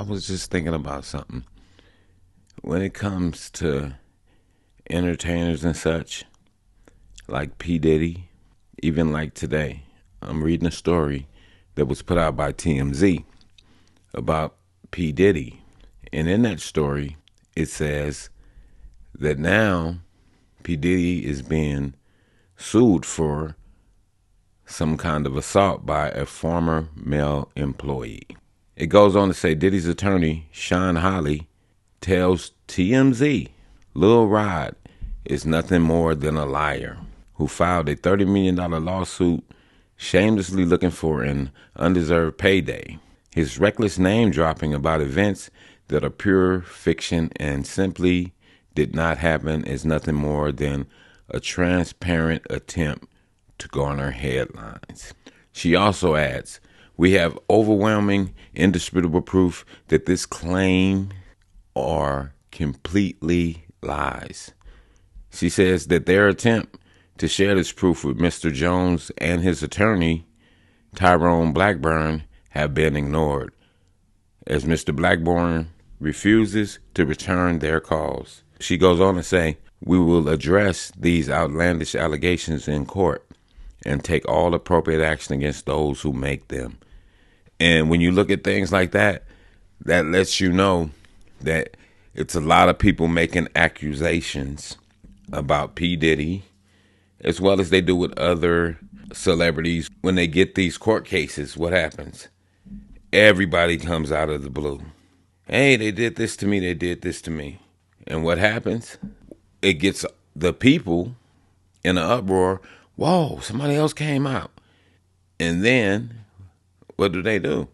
I was just thinking about something. When it comes to entertainers and such, like P. Diddy, even like today, I'm reading a story that was put out by TMZ about P. Diddy. And in that story, it says that now P. Diddy is being sued for some kind of assault by a former male employee. It goes on to say Diddy's attorney, Sean Holly, tells TMZ Lil Rod is nothing more than a liar who filed a $30 million lawsuit shamelessly looking for an undeserved payday. His reckless name dropping about events that are pure fiction and simply did not happen is nothing more than a transparent attempt to garner headlines. She also adds, we have overwhelming, indisputable proof that this claim are completely lies. She says that their attempt to share this proof with Mr. Jones and his attorney, Tyrone Blackburn, have been ignored, as Mr. Blackburn refuses to return their calls. She goes on to say, we will address these outlandish allegations in court and take all appropriate action against those who make them. And when you look at things like that, that lets you know that it's a lot of people making accusations about P. Diddy, as well as they do with other celebrities. When they get these court cases, what happens? Everybody comes out of the blue. Hey, they did this to me, they did this to me. And what happens? It gets the people in an uproar. Whoa, somebody else came out. And then what do?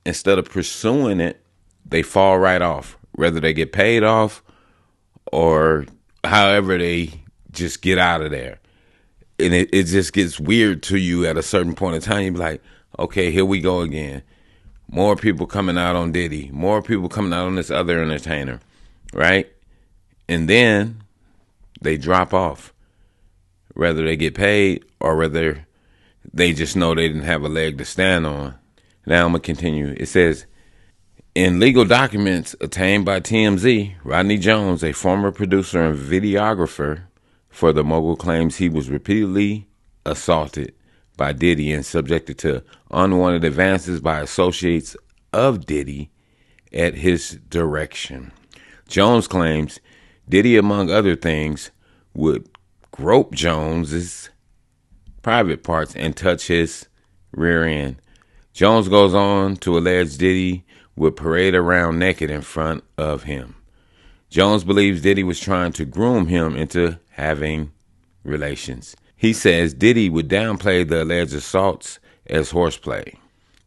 Instead of pursuing it, they fall right off. Whether they get paid off or however they just get out of there. And it just gets weird to you at a certain point in time. You be like, okay, here we go again. More people coming out on Diddy. More people coming out on this other entertainer. Right? And then they drop off. Whether they get paid or whether they just know they didn't have a leg to stand on. Now I'm going to continue. It says, in legal documents obtained by TMZ, Rodney Jones, a former producer and videographer for the mogul, claims he was repeatedly assaulted by Diddy and subjected to unwanted advances by associates of Diddy at his direction. Jones claims Diddy, among other things, would grope Jones's private parts and touch his rear end. Jones goes on to allege Diddy would parade around naked in front of him. Jones believes Diddy was trying to groom him into having relations. He says Diddy would downplay the alleged assaults as horseplay.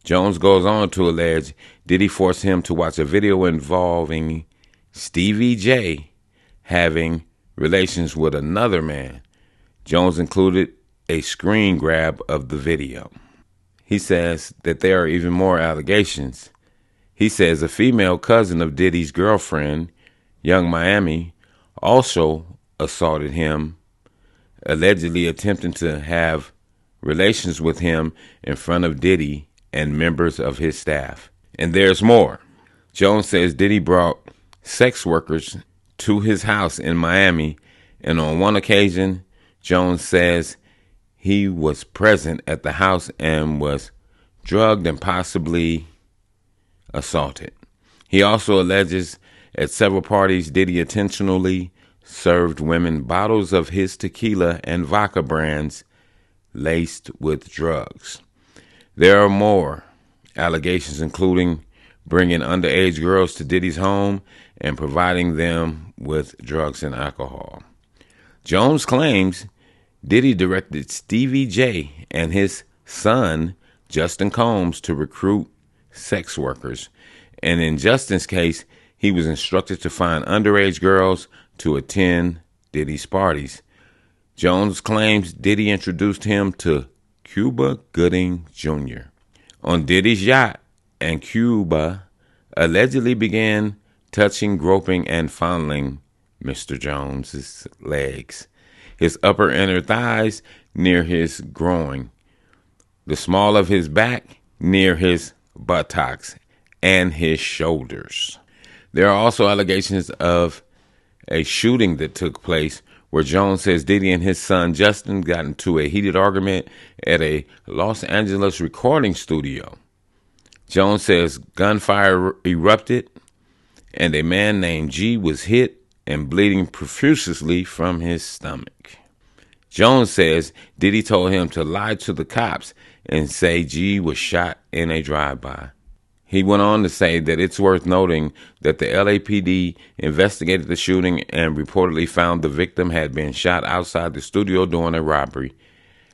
Jones goes on to allege Diddy forced him to watch a video involving Stevie J having relations with another man. Jones included a screen grab of the video. He says that there are even more allegations. He says a female cousin of Diddy's girlfriend, Young Miami, also assaulted him, allegedly attempting to have relations with him in front of Diddy and members of his staff. And there's more. Jones says Diddy brought sex workers to his house in Miami, and on one occasion, Jones says he was present at the house and was drugged and possibly assaulted. He also alleges at several parties Diddy intentionally served women bottles of his tequila and vodka brands laced with drugs. There are more allegations, including bringing underage girls to Diddy's home and providing them with drugs and alcohol. Jones claims Diddy directed Stevie J and his son, Justin Combs, to recruit sex workers. And in Justin's case, he was instructed to find underage girls to attend Diddy's parties. Jones claims Diddy introduced him to Cuba Gooding Jr. on Diddy's yacht, and Cuba allegedly began touching, groping, and fondling Mr. Jones's legs, his upper inner thighs near his groin, the small of his back near his buttocks, and his shoulders. There are also allegations of a shooting that took place where Jones says Diddy and his son Justin got into a heated argument at a Los Angeles recording studio. Jones says gunfire erupted and a man named G was hit and bleeding profusely from his stomach. Jones says Diddy told him to lie to the cops and say G was shot in a drive-by. He went on to say that it's worth noting that the LAPD investigated the shooting and reportedly found the victim had been shot outside the studio during a robbery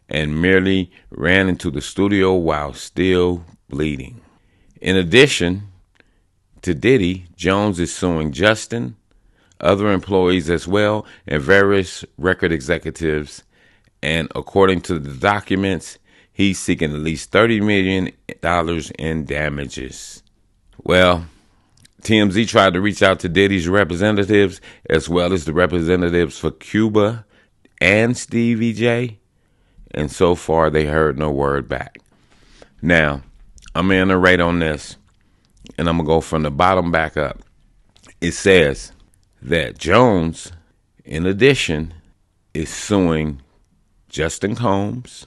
and merely ran into the studio while still bleeding. In addition to Diddy, Jones is suing Justin, other employees as well, and various record executives. And according to the documents, he's seeking at least $30 million in damages. Well, TMZ tried to reach out to Diddy's representatives as well as the representatives for Cuba and Stevie J, and so far they heard no word back. Now, I'm going to iterate on this, and I'm going to go from the bottom back up. It says that Jones, in addition, is suing Justin Combs,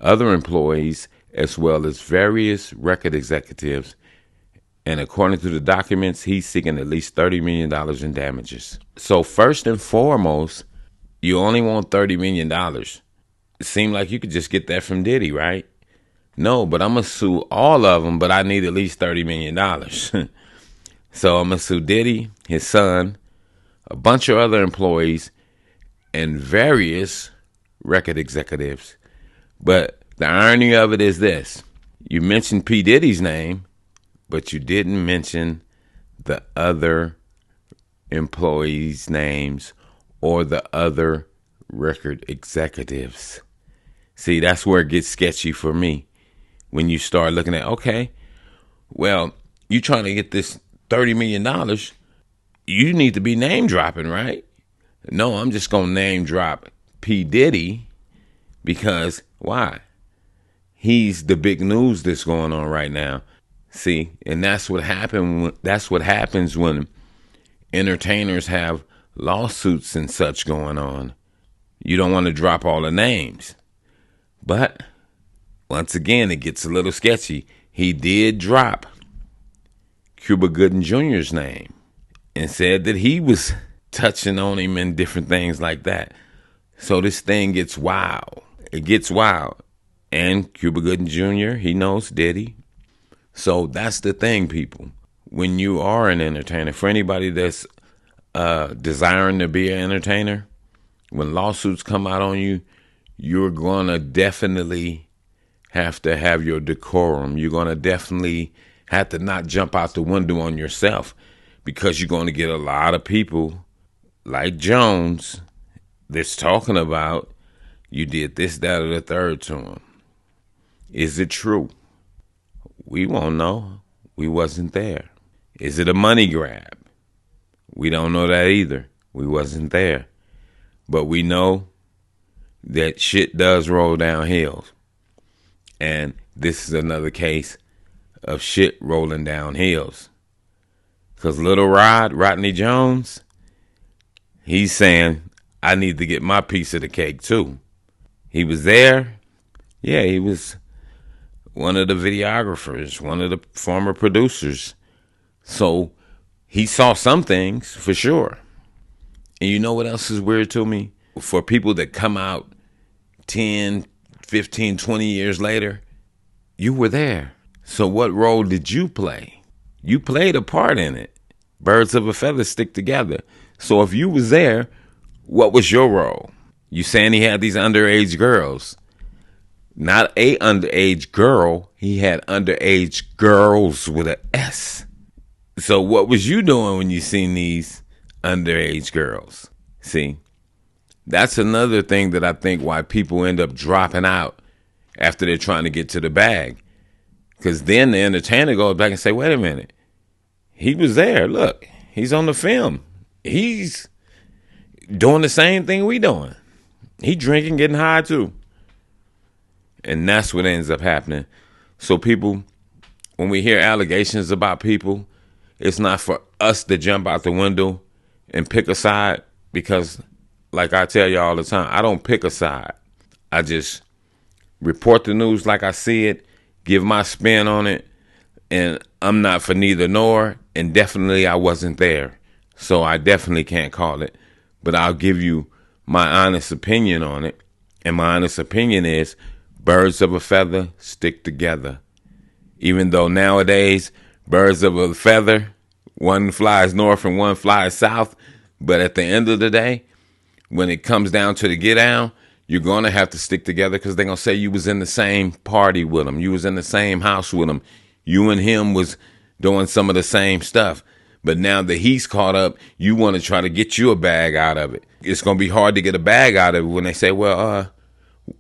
other employees, as well as various record executives. And according to the documents, he's seeking at least $30 million in damages. So first and foremost, you only want $30 million. It seemed like you could just get that from Diddy, right? No, but I'm going to sue all of them, but I need at least $30 million. So I'm going to sue Diddy, his son, a bunch of other employees, and various record executives. But the irony of it is this. You mentioned P. Diddy's name, but you didn't mention the other employees' names or the other record executives. See, that's where it gets sketchy for me. When you start looking at, okay, well, you trying to get this $30 million, you need to be name dropping, right? No, I'm just going to name drop P. Diddy because, why? He's the big news that's going on right now. See, and that's what happens when entertainers have lawsuits and such going on. You don't want to drop all the names. But once again, it gets a little sketchy. He did drop Cuba Gooding Jr.'s name and said that he was touching on him and different things like that. So this thing gets wild. It gets wild. And Cuba Gooding Jr., he knows Diddy. So that's the thing, people. When you are an entertainer, for anybody that's desiring to be an entertainer, when lawsuits come out on you, you're going to definitely have to have your decorum. You're going to definitely have to not jump out the window on yourself, because you're going to get a lot of people like Jones that's talking about you did this, that, or the third to him. Is it true? We won't know. We wasn't there. Is it a money grab? We don't know that either. We wasn't there. But we know that shit does roll down hills. And this is another case of shit rolling down hills. Because little Rodney Jones, he's saying, I need to get my piece of the cake too. He was there. Yeah, he was one of the videographers, one of the former producers. So he saw some things for sure. And you know what else is weird to me? For people that come out 10, 15, 20 years later, you were there. So what role did you play? You played a part in it. Birds of a feather stick together. So if you was there, what was your role? You saying he had these underage girls. Not a underage girl. He had underage girls with an S. So what was you doing when you seen these underage girls? See, that's another thing that I think why people end up dropping out after they're trying to get to the bag. Because then the entertainer goes back and say, wait a minute. He was there. Look, he's on the film. He's doing the same thing we doing. He drinking, getting high too. And that's what ends up happening. So people, when we hear allegations about people, it's not for us to jump out the window and pick a side, because like I tell you all the time, I don't pick a side. I just report the news like I see it, give my spin on it, and I'm not for neither nor, and definitely I wasn't there. So I definitely can't call it, but I'll give you my honest opinion on it. And my honest opinion is birds of a feather stick together. Even though nowadays birds of a feather, one flies north and one flies south, but at the end of the day, when it comes down to the get down, you're going to have to stick together, because they're going to say you was in the same party with them. You was in the same house with them. You and him was doing some of the same stuff. But now that he's caught up, you want to try to get you a bag out of it. It's going to be hard to get a bag out of it when they say, well,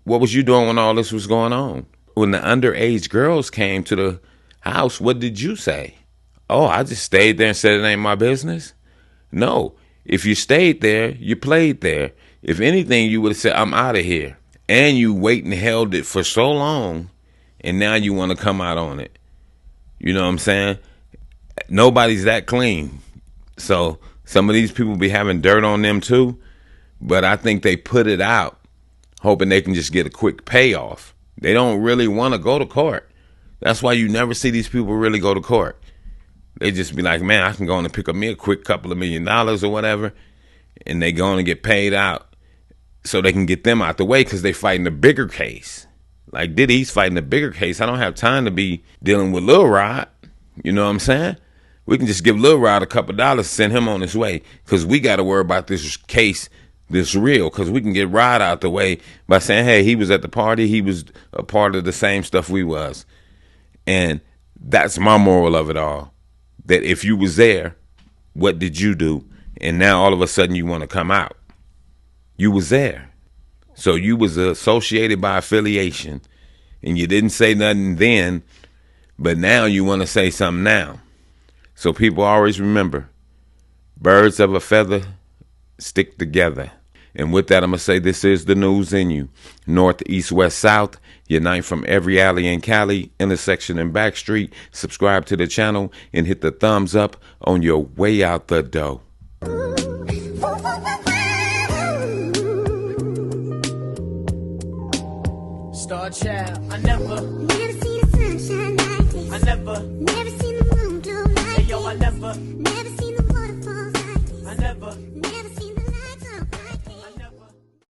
what was you doing when all this was going on? When the underage girls came to the house, what did you say? Oh, I just stayed there and said it ain't my business? No. If you stayed there, you played there. If anything, you would have said, I'm out of here. And you wait and held it for so long, and now you want to come out on it. You know what I'm saying? Nobody's that clean. So some of these people be having dirt on them too, but I think they put it out hoping they can just get a quick payoff. They don't really want to go to court. That's why you never see these people really go to court. They just be like, man, I can go in and pick up me a quick couple of $1 million or whatever, and they go in and get paid out so they can get them out the way, because they fighting a bigger case. Like Diddy, he's fighting a bigger case. I don't have time to be dealing with Lil Rod. You know what I'm saying? We can just give Lil Rod a couple dollars, send him on his way, because we got to worry about this case, this real, because we can get Rod out the way by saying, hey, he was at the party. He was a part of the same stuff we was. And that's my moral of it all. That if you was there, what did you do? And now all of a sudden you want to come out. You was there. So you was associated by affiliation, and you didn't say nothing then, but now you want to say something now. So people always remember, birds of a feather stick together. And with that, I'm going to say this is the news in you. North, east, west, south. Unite from every alley in Cali, intersection and back street. Subscribe to the channel and hit the thumbs up on your way out the door. Star child, I never seen the sunshine like this. I never Never seen the moon glow like Hey yo, I never this. Never seen the waterfalls like this. I never